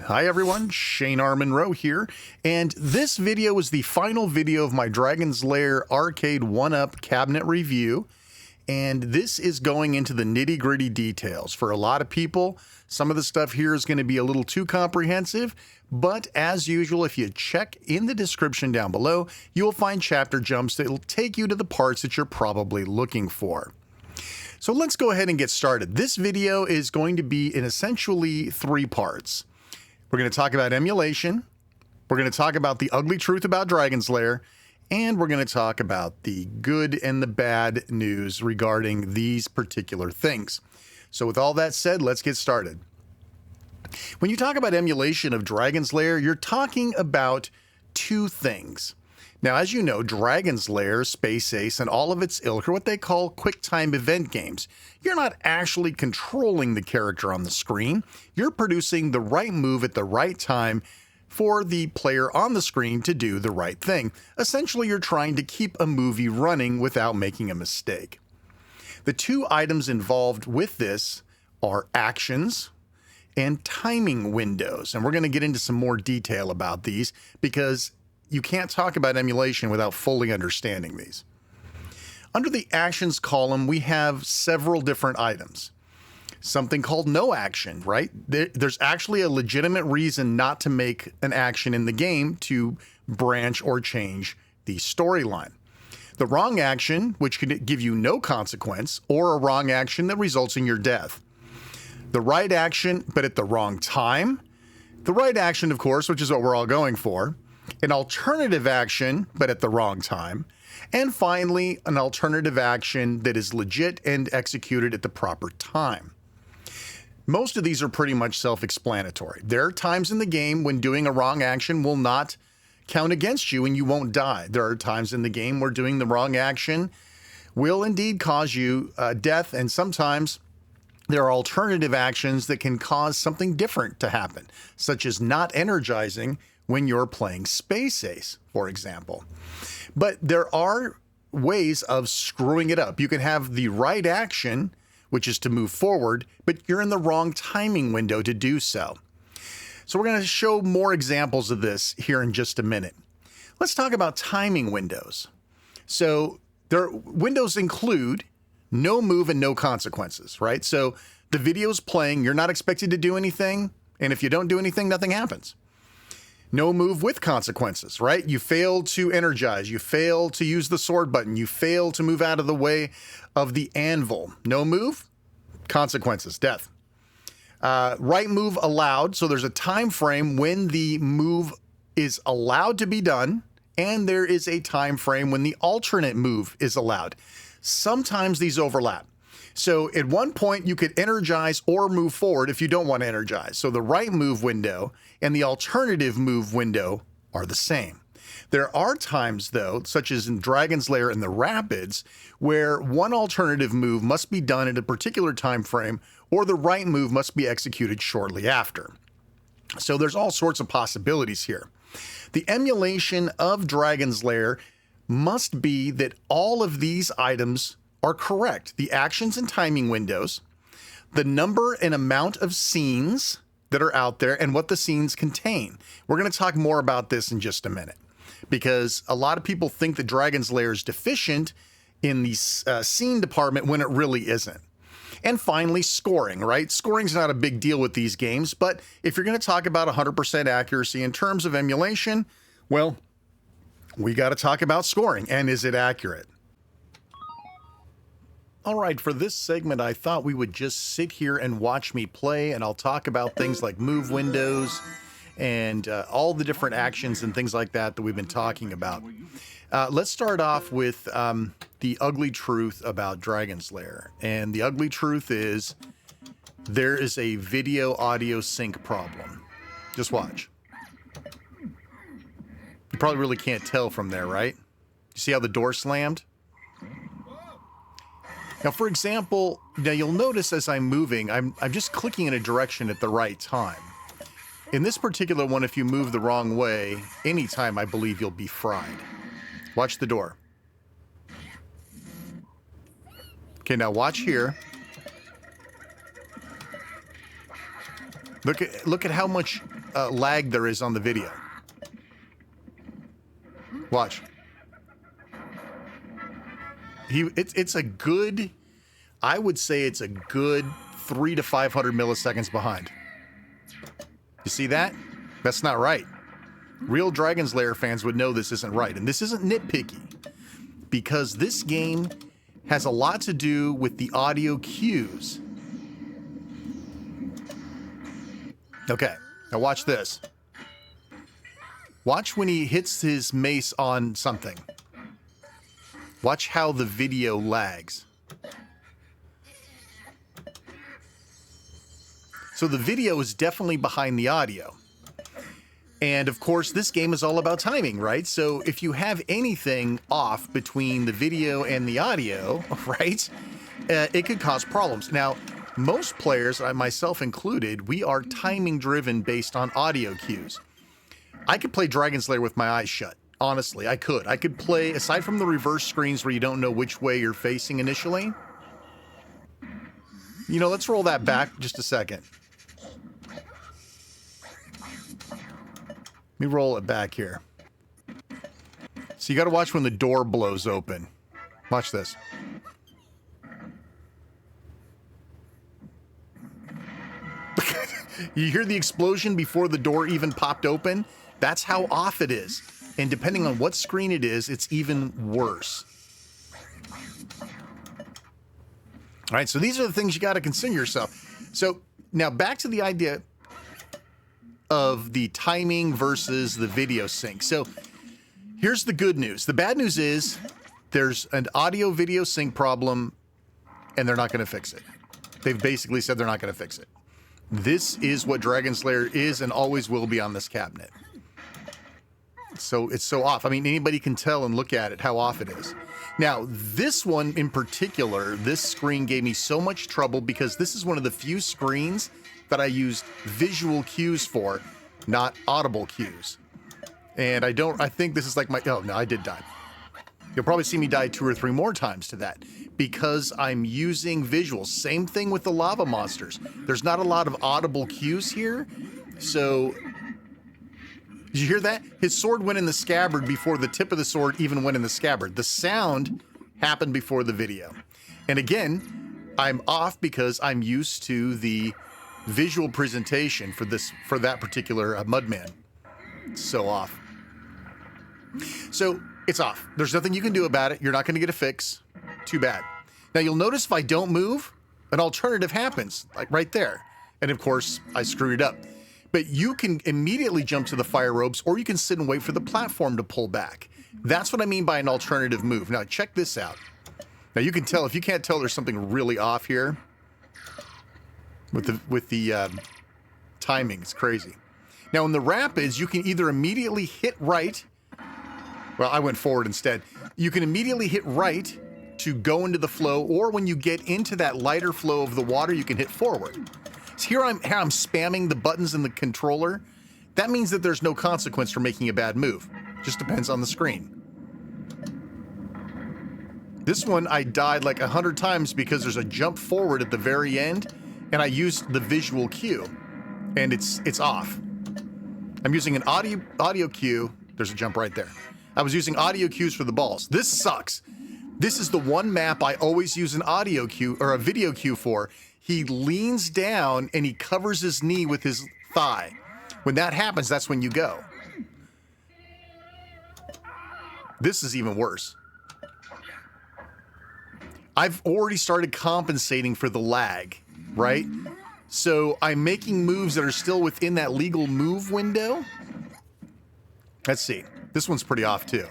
Hi everyone, Shane R. Monroe here, and this video is the final video of my Dragon's Lair Arcade1Up cabinet review, and this is going into the nitty-gritty details. For a lot of people, some of the stuff here is going to be a little too comprehensive, but as usual, if you check in the description down below, you'll find chapter jumps that will take you to the parts that you're probably looking for. So let's go ahead and get started. This video is going to be in essentially 3 parts. We're going to talk about emulation, we're going to talk about the ugly truth about Dragon's Lair, and we're going to talk about the good and the bad news regarding these particular things. So with all that said, let's get started. When you talk about emulation of Dragon's Lair, you're talking about 2 things. Now, as you know, Dragon's Lair, Space Ace, and all of its ilk are what they call quick-time event games. You're not actually controlling the character on the screen. You're producing the right move at the right time for the player on the screen to do the right thing. Essentially, you're trying to keep a movie running without making a mistake. The 2 items involved with this are actions and timing windows. And we're going to get into some more detail about these because you can't talk about emulation without fully understanding these. Under the actions column, we have several different items. Something called no action, right? There's actually a legitimate reason not to make an action in the game to branch or change the storyline. The wrong action, which can give you no consequence, or a wrong action that results in your death. The right action, but at the wrong time. The right action, of course, which is what we're all going for. An alternative action, but at the wrong time. And finally, an alternative action that is legit and executed at the proper time. Most of these are pretty much self-explanatory. There are times in the game when doing a wrong action will not count against you and you won't die. There are times in the game where doing the wrong action will indeed cause you death, and sometimes there are alternative actions that can cause something different to happen, such as not energizing when you're playing Space Ace, for example. But there are ways of screwing it up. You can have the right action, which is to move forward, but you're in the wrong timing window to do so. So we're going to show more examples of this here in just a minute. Let's talk about timing windows. So windows include no move and no consequences, right? So the video's playing, you're not expected to do anything, and if you don't do anything, nothing happens. No move with consequences, right? You fail to energize, you fail to use the sword button, you fail to move out of the way of the anvil. No move, consequences, death. Right move allowed, so there's a time frame when the move is allowed to be done, and there is a time frame when the alternate move is allowed. Sometimes these overlap. So at one point you could energize or move forward if you don't want to energize. So the right move window and the alternative move window are the same. There are times though, such as in Dragon's Lair and the Rapids, where one alternative move must be done at a particular time frame or the right move must be executed shortly after. So there's all sorts of possibilities here. The emulation of Dragon's Lair must be that all of these items are correct. The actions and timing windows, the number and amount of scenes that are out there, and what the scenes contain. We're going to talk more about this in just a minute, because a lot of people think that Dragon's Lair is deficient in the scene department when it really isn't. And finally, scoring, right? Scoring's not a big deal with these games, but if you're going to talk about 100% accuracy in terms of emulation, well, we got to talk about scoring, and is it accurate? All right, for this segment, I thought we would just sit here and watch me play, and I'll talk about things like move windows and all the different actions and things like that we've been talking about. Let's start off with the ugly truth about Dragon's Lair. And the ugly truth is there is a video audio sync problem. Just watch. You probably really can't tell from there, right? You see how the door slammed? Now, for example, now you'll notice as I'm moving, I'm just clicking in a direction at the right time. In this particular one, if you move the wrong way, anytime I believe you'll be fried. Watch the door. Okay, now watch here. Look at how much lag there is on the video. Watch. It's a good, I would say it's a good 300 to 500 milliseconds behind. You see that? That's not right. Real Dragon's Lair fans would know this isn't right. And this isn't nitpicky, because this game has a lot to do with the audio cues. Okay, now watch this. Watch when he hits his mace on something. Watch how the video lags. So the video is definitely behind the audio. And of course, this game is all about timing, right? So if you have anything off between the video and the audio, right, it could cause problems. Now, most players, myself included, we are timing driven based on audio cues. I could play Dragon's Lair with my eyes shut. Honestly, I could. I could play, aside from the reverse screens where you don't know which way you're facing initially. You know, let's roll that back just a second. Let me roll it back here. So you got to watch when the door blows open. Watch this. You hear the explosion before the door even popped open? That's how off it is. And depending on what screen it is, it's even worse. All right, so these are the things you got to consider yourself. So now back to the idea of the timing versus the video sync. So here's the good news. The bad news is there's an audio video sync problem and they're not going to fix it. They've basically said they're not going to fix it. This is what Dragon's Lair is and always will be on this cabinet. So it's so off. I mean, anybody can tell and look at it how off it is. Now, this one in particular, this screen gave me so much trouble because this is one of the few screens that I used visual cues for, not audible cues. And I think this is like my, oh no, I did die. You'll probably see me die 2 or 3 more times to that because I'm using visuals. Same thing with the lava monsters. There's not a lot of audible cues here. So, did you hear that? His sword went in the scabbard before the tip of the sword even went in the scabbard. The sound happened before the video. And again, I'm off because I'm used to the visual presentation for that particular Mudman. It's so off. So it's off. There's nothing you can do about it. You're not going to get a fix. Too bad. Now you'll notice if I don't move, an alternative happens, like right there. And of course, I screwed it up. But you can immediately jump to the fire ropes, or you can sit and wait for the platform to pull back. That's what I mean by an alternative move. Now check this out. Now you can tell, if you can't tell, there's something really off here with the timing. It's crazy. Now in the rapids, you can either immediately hit right. Well, I went forward instead. You can immediately hit right to go into the flow, or when you get into that lighter flow of the water, you can hit forward. So here I'm spamming the buttons in the controller. That means that there's no consequence for making a bad move. Just depends on the screen. This one, I died like 100 times because there's a jump forward at the very end, and I used the visual cue, and it's off. I'm using an audio cue. There's a jump right there. I was using audio cues for the balls. This sucks. This is the one map I always use an audio cue or a video cue for. He leans down and he covers his knee with his thigh. When that happens, that's when you go. This is even worse. I've already started compensating for the lag, right? So I'm making moves that are still within that legal move window. Let's see. This one's pretty off too.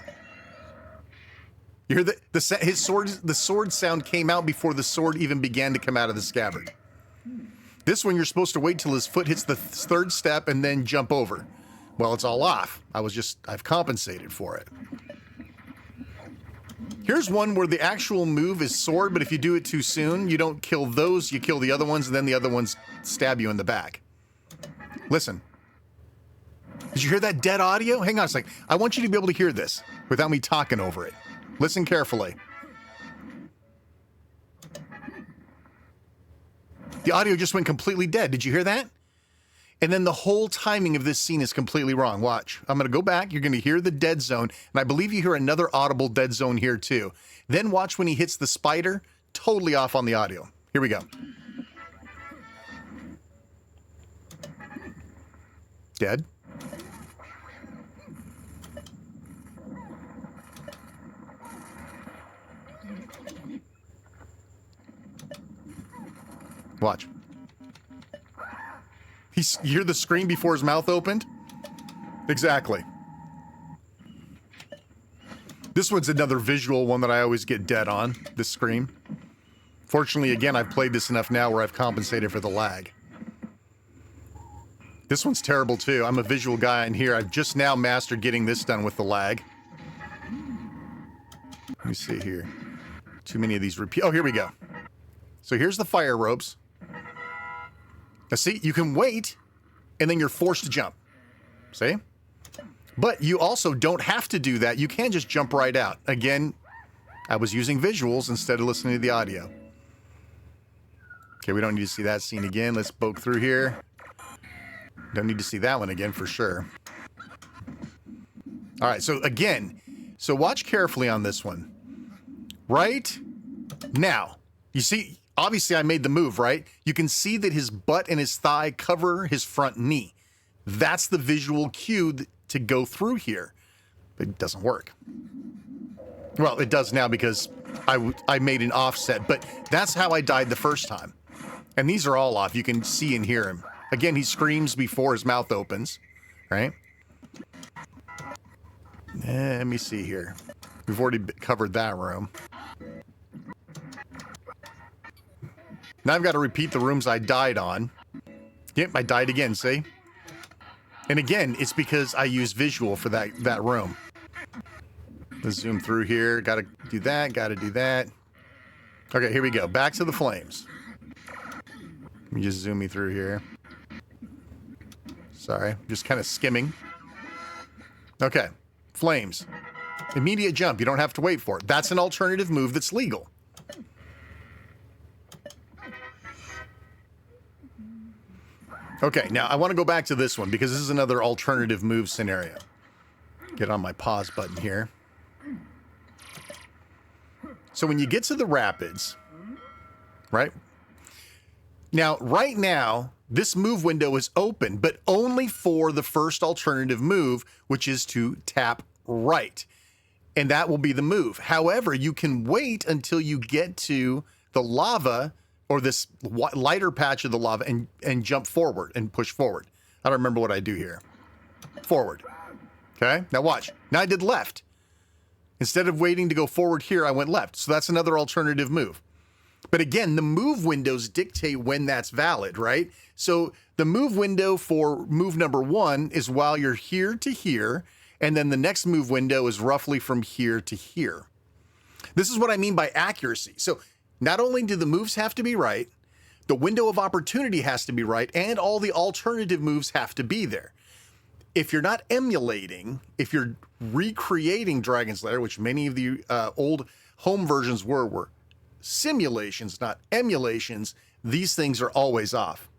You hear the sword sound came out before the sword even began to come out of the scabbard. This one you're supposed to wait till his foot hits the third step and then jump over. Well, it's all off. I've compensated for it. Here's one where the actual move is sword, but if you do it too soon, you don't kill those, you kill the other ones, and then the other ones stab you in the back. Listen. Did you hear that dead audio? Hang on a second. I want you to be able to hear this without me talking over it. Listen carefully. The audio just went completely dead. Did you hear that? And then the whole timing of this scene is completely wrong. Watch. I'm going to go back. You're going to hear the dead zone. And I believe you hear another audible dead zone here too. Then watch when he hits the spider. Totally off on the audio. Here we go. Dead. Watch. You hear the scream before his mouth opened? Exactly. This one's another visual one that I always get dead on, this scream. Fortunately, again, I've played this enough now where I've compensated for the lag. This one's terrible too. I'm a visual guy in here. I've just now mastered getting this done with the lag. Let me see here. Too many of these repeat. Oh, here we go. So here's the fire ropes. Now see, you can wait, and then you're forced to jump. See? But you also don't have to do that. You can just jump right out. Again, I was using visuals instead of listening to the audio. Okay, we don't need to see that scene again. Let's poke through here. Don't need to see that one again for sure. All right, so again, so watch carefully on this one. Right now, you see, obviously I made the move, right? You can see that his butt and his thigh cover his front knee. That's the visual cue to go through here. But it doesn't work. Well, it does now because I made an offset, but that's how I died the first time. And these are all off. You can see and hear him. Again, he screams before his mouth opens, right? Let me see here. We've already covered that room. Now I've got to repeat the rooms I died on. Yep, I died again, see? And again, it's because I use visual for that room. Let's zoom through here. Got to do that, got to do that. Okay, here we go. Back to the flames. Let me just zoom me through here. Sorry, just kind of skimming. Okay, flames. Immediate jump. You don't have to wait for it. That's an alternative move that's legal. Okay, now I want to go back to this one because this is another alternative move scenario. Get on my pause button here. So when you get to the rapids, right? Now, right now, this move window is open, but only for the first alternative move, which is to tap right. And that will be the move. However, you can wait until you get to the lava or this lighter patch of the lava and jump forward and push forward. I don't remember what I do here. Forward. Okay, now watch. Now I did left. Instead of waiting to go forward here, I went left. So that's another alternative move. But again, the move windows dictate when that's valid, right? So the move window for move number 1 is while you're here to here, and then the next move window is roughly from here to here. This is what I mean by accuracy. So not only do the moves have to be right, the window of opportunity has to be right, and all the alternative moves have to be there. If you're not emulating, if you're recreating Dragon's Lair, which many of the old home versions were simulations, not emulations, these things are always off.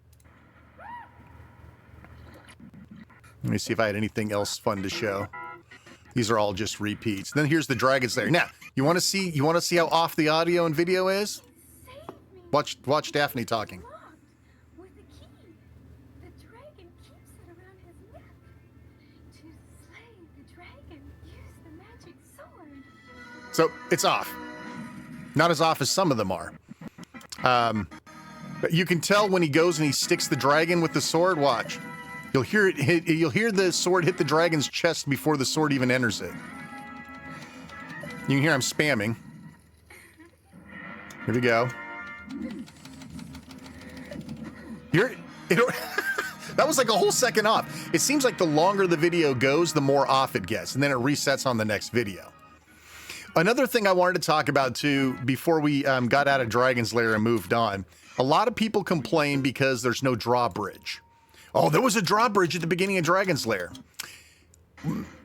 Let me see if I had anything else fun to show. These are all just repeats. Then here's the Dragon's Lair. Now, you want to see how off the audio and video is? Watch Daphne talking. So it's off. Not as off as some of them are. But you can tell when he goes and he sticks the dragon with the sword. Watch. You'll hear it hit, you'll hear the sword hit the dragon's chest before the sword even enters it. You can hear I'm spamming. Here we go. That was like a whole second off. It seems like the longer the video goes, the more off it gets, and then it resets on the next video. Another thing I wanted to talk about too, before we got out of Dragon's Lair and moved on, a lot of people complain because there's no drawbridge. Oh, there was a drawbridge at the beginning of Dragon's Lair.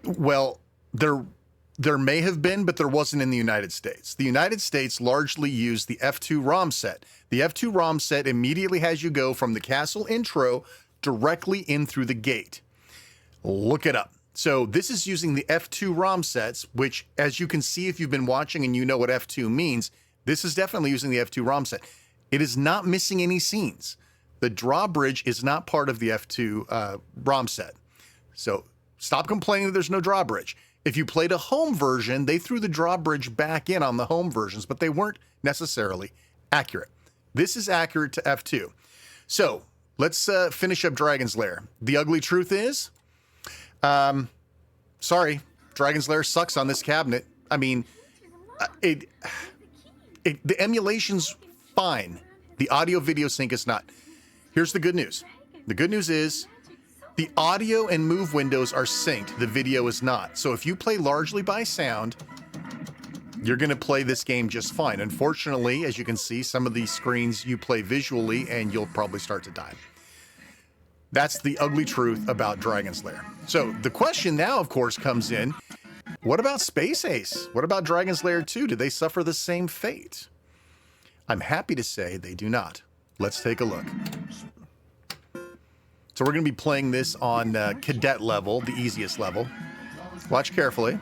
Well, there may have been, but there wasn't in the United States. The United States largely used the F2 ROM set. The F2 ROM set immediately has you go from the castle intro directly in through the gate. Look it up. So this is using the F2 ROM sets, which, as you can see if you've been watching and you know what F2 means, this is definitely using the F2 ROM set. It is not missing any scenes. The drawbridge is not part of the F2 ROM set. So stop complaining that there's no drawbridge. If you played a home version, they threw the drawbridge back in on the home versions, but they weren't necessarily accurate. This is accurate to F2. So let's finish up Dragon's Lair. The ugly truth is, sorry, Dragon's Lair sucks on this cabinet. I mean, the emulation's fine. The audio video sync is not. Here's the good news. The good news is the audio and move windows are synced. The video is not. So if you play largely by sound, you're going to play this game just fine. Unfortunately, as you can see, some of these screens you play visually and you'll probably start to die. That's the ugly truth about Dragon's Lair. So the question now, of course, comes in, what about Space Ace? What about Dragon's Lair 2? Do they suffer the same fate? I'm happy to say they do not. Let's take a look. So we're going to be playing this on cadet level, the easiest level. Watch carefully.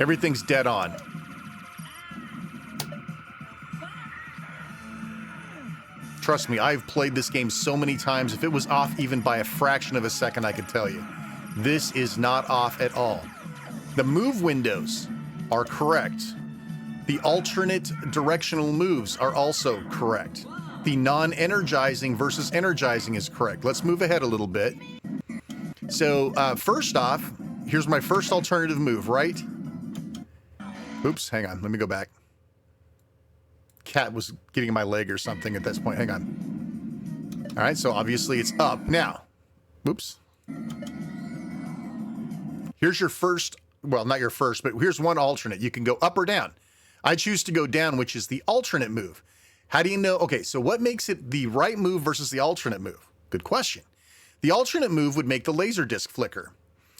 Everything's dead on. Trust me, I've played this game so many times. If it was off even by a fraction of a second, I could tell you. This is not off at all. The move windows are correct. The alternate directional moves are also correct. The non-energizing versus energizing is correct. Let's move ahead a little bit. So first off, here's my first alternative move, right? Oops, hang on, let me go back. Cat was getting in my leg or something at this point. Hang on. All right, so obviously it's up. Now, oops. Here's your first, well, not your first, but here's one alternate. You can go up or down. I choose to go down, which is the alternate move. How do you know? Okay, so what makes it the right move versus the alternate move? Good question. The alternate move would make the laser disc flicker.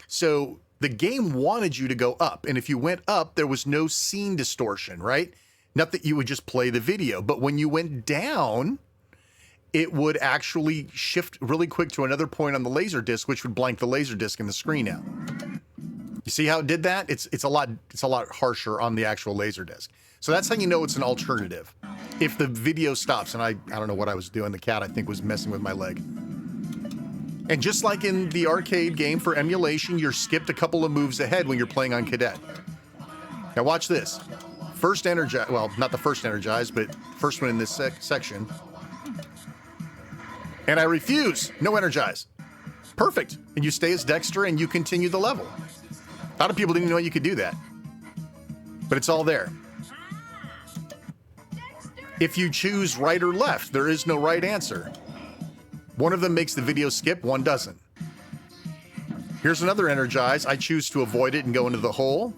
So the game wanted you to go up, and if you went up, there was no scene distortion, right? Not that you would just play the video, but when you went down, it would actually shift really quick to another point on the laser disc, which would blank the laser disc and the screen out. You see how it did that? It's a lot harsher on the actual laser disc. So that's how you know it's an alternative. If the video stops, and I don't know what I was doing, the cat I think was messing with my leg. And just like in the arcade game for emulation, you're skipped a couple of moves ahead when you're playing on cadet. Now watch this. First energize, well, not the first energize, but first one in this section. And I refuse. No energize. Perfect. And you stay as Dexter and you continue the level. A lot of people didn't even know you could do that. But it's all there. If you choose right or left, there is no right answer. One of them makes the video skip, one doesn't. Here's another energize. I choose to avoid it and go into the hole.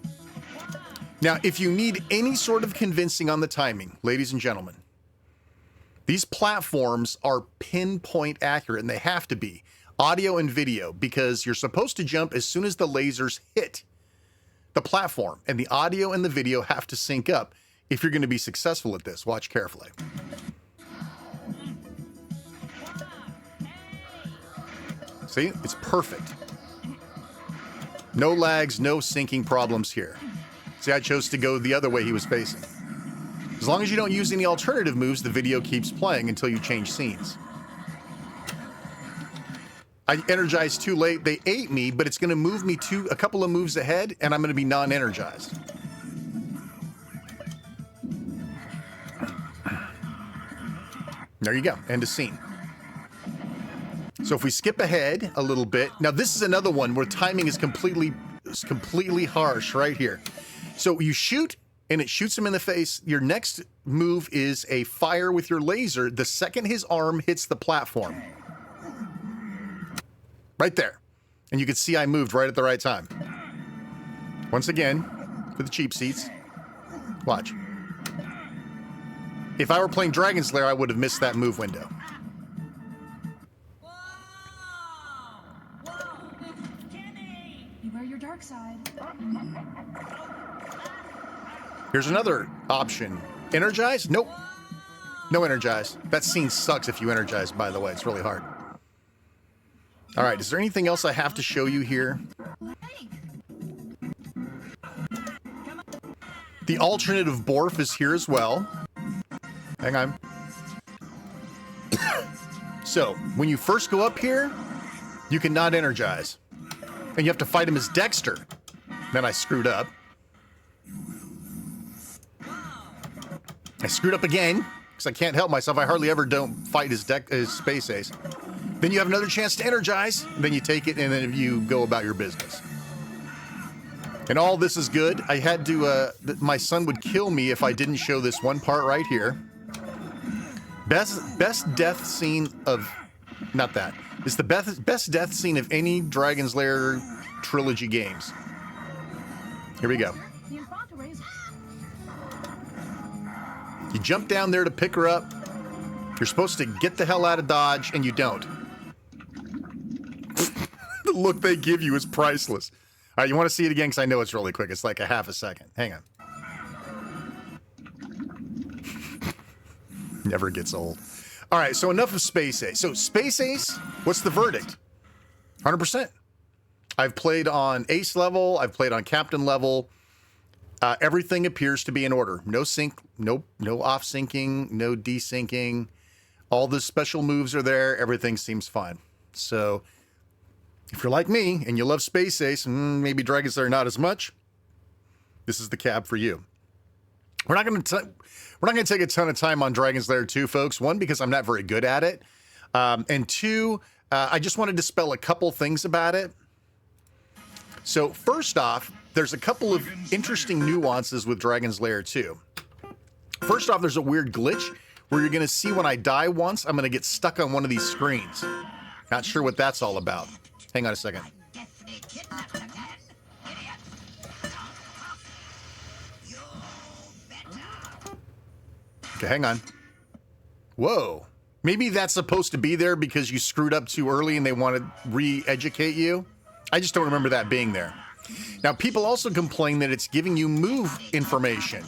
Now, if you need any sort of convincing on the timing, ladies and gentlemen, these platforms are pinpoint accurate, and they have to be, audio and video, because you're supposed to jump as soon as the lasers hit the platform, and the audio and the video have to sync up if you're going to be successful at this. Watch carefully. See, it's perfect. No lags, no syncing problems here. See, I chose to go the other way he was facing. As long as you don't use any alternative moves, the video keeps playing until you change scenes. I energized too late. They ate me, but it's going to move me to a couple of moves ahead, and I'm going to be non-energized. There you go. End of scene. So if we skip ahead a little bit, now this is another one where timing is completely harsh right here. So you shoot, and it shoots him in the face. Your next move is a fire with your laser the second his arm hits the platform. Right there. And you can see I moved right at the right time. Once again, for the cheap seats. Watch. If I were playing Dragon's Lair, I would have missed that move window. Beware your dark side. Here's another option. Energize? Nope. No energize. That scene sucks if you energize, by the way. It's really hard. All right, is there anything else I have to show you here? The alternative Borf is here as well. Hang on. So, when you first go up here, you cannot energize. And you have to fight him as Dexter. Then I screwed up. I screwed up again, because I can't help myself. I hardly ever don't fight his Space Ace. Then you have another chance to energize, then you take it, and then you go about your business. And all this is good. I had to, my son would kill me if I didn't show this one part right here. Best death scene of, not that. It's the best death scene of any Dragon's Lair trilogy games. Here we go. You jump down there to pick her up. You're supposed to get the hell out of Dodge, and you don't. The look they give you is priceless. All right, you want to see it again? Because I know it's really quick. It's like a half a second. Hang on. Never gets old. All right, so enough of Space Ace. So Space Ace, what's the verdict? 100%. I've played on Ace level. I've played on Captain level. Everything appears to be in order. No sync, no off syncing, no desyncing. All the special moves are there. Everything seems fine. So if you're like me and you love Space Ace, and maybe Dragon's Lair not as much, this is the cab for you. We're not going to take a ton of time on Dragon's Lair 2, folks. One, because I'm not very good at it. And two, I just want to dispel a couple things about it. So first off, there's a couple of interesting nuances with Dragon's Lair 2. First off, there's a weird glitch where you're going to see when I die once, I'm going to get stuck on one of these screens. Not sure what that's all about. Hang on a second. Okay, hang on. Whoa. Maybe that's supposed to be there because you screwed up too early and they want to re-educate you. I just don't remember that being there. Now, people also complain that it's giving you move information.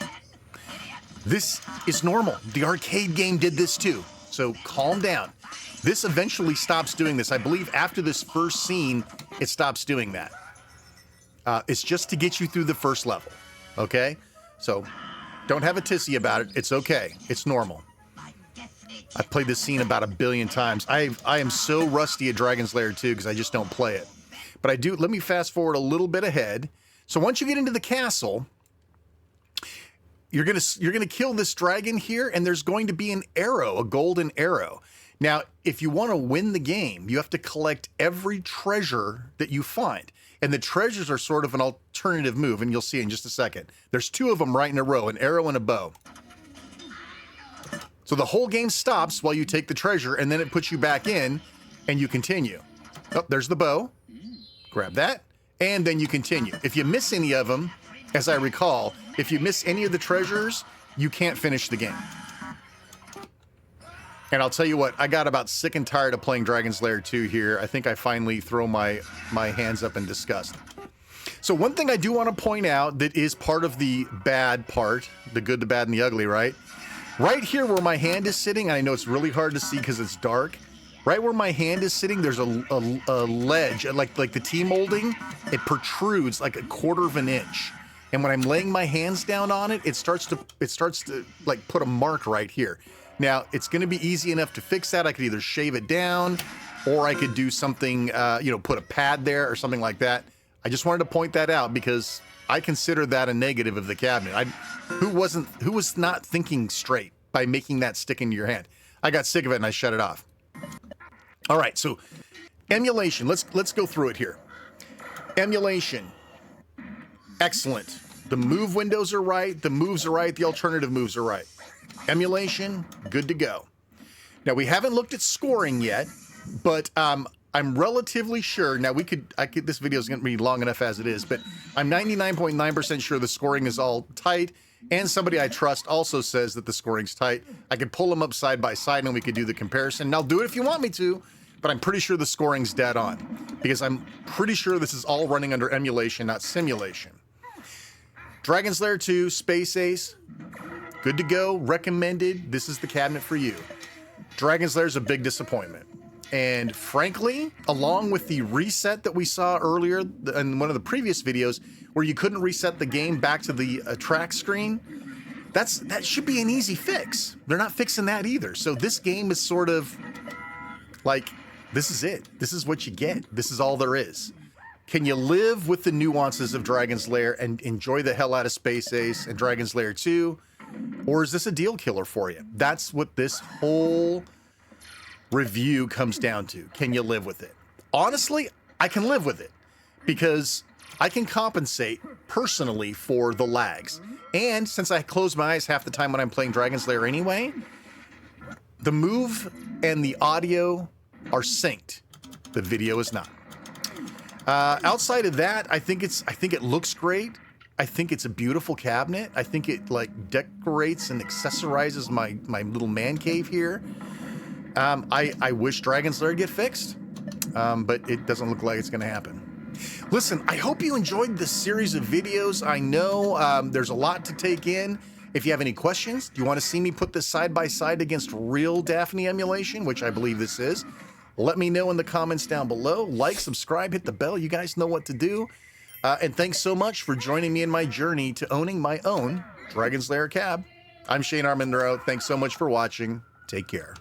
This is normal. The arcade game did this too. So calm down. This eventually stops doing this. I believe after this first scene, it stops doing that. It's just to get you through the first level. Okay? So don't have a tissy about it. It's okay. It's normal. I've played this scene about 1 billion times. I am so rusty at Dragon's Lair 2 because I just don't play it. But I do, let me fast forward a little bit ahead. So once you get into the castle, you're gonna kill this dragon here, and there's going to be an arrow, a golden arrow. Now, if you want to win the game, you have to collect every treasure that you find. And the treasures are sort of an alternative move, and you'll see in just a second. There's 2 of them right in a row, an arrow and a bow. So the whole game stops while you take the treasure, and then it puts you back in, and you continue. Oh, there's the bow. Grab that, and then you continue. If you miss any of them, as I recall, if you miss any of the treasures, you can't finish the game. And I'll tell you what, I got about sick and tired of playing Dragon's Lair 2 here. I think I finally throw my hands up in disgust. So one thing I do want to point out that is part of the bad part, the good, the bad, and the ugly, right? Right here where my hand is sitting, and I know it's really hard to see because it's dark, right where my hand is sitting, there's a ledge, like the T-molding. It protrudes like 1/4 of an inch. And when I'm laying my hands down on it, it starts to like put a mark right here. Now, it's going to be easy enough to fix that. I could either shave it down, or I could do something, put a pad there or something like that. I just wanted to point that out because I consider that a negative of the cabinet. Who was not thinking straight by making that stick into your hand? I got sick of it and I shut it off. All right, so emulation. Let's go through it here. Emulation, excellent. The move windows are right. The moves are right. The alternative moves are right. Emulation, good to go. Now we haven't looked at scoring yet, but I'm relatively sure. Now this video is going to be long enough as it is, but I'm 99.9% sure the scoring is all tight. And somebody I trust also says that the scoring's tight. I could pull them up side by side and we could do the comparison. And I'll do it if you want me to, but I'm pretty sure the scoring's dead on because I'm pretty sure this is all running under emulation, not simulation. Dragon's Lair 2, Space Ace, good to go, recommended. This is the cabinet for you. Dragon's Lair is a big disappointment. And frankly, along with the reset that we saw earlier in one of the previous videos, where you couldn't reset the game back to the track screen, that should be an easy fix. They're not fixing that either. So this game is sort of like, this is it. This is what you get. This is all there is. Can you live with the nuances of Dragon's Lair and enjoy the hell out of Space Ace and Dragon's Lair 2? Or is this a deal killer for you? That's what this whole review comes down to. Can you live with it? Honestly, I can live with it because I can compensate personally for the lags. And since I close my eyes half the time when I'm playing Dragon's Lair anyway, the move and the audio are synced. The video is not. Outside of that, I think it looks great. I think it's a beautiful cabinet. I think it like decorates and accessorizes my little man cave here. I wish Dragon's Lair get fixed, but it doesn't look like it's going to happen. Listen, I hope you enjoyed this series of videos. I know there's a lot to take in. If you have any questions, do you want to see me put this side by side against real Daphne emulation, which I believe this is, let me know in the comments down below. Like, subscribe, hit the bell. You guys know what to do. And thanks so much for joining me in my journey to owning my own Dragon's Lair cab. I'm Shane Armentrout. Thanks so much for watching. Take care.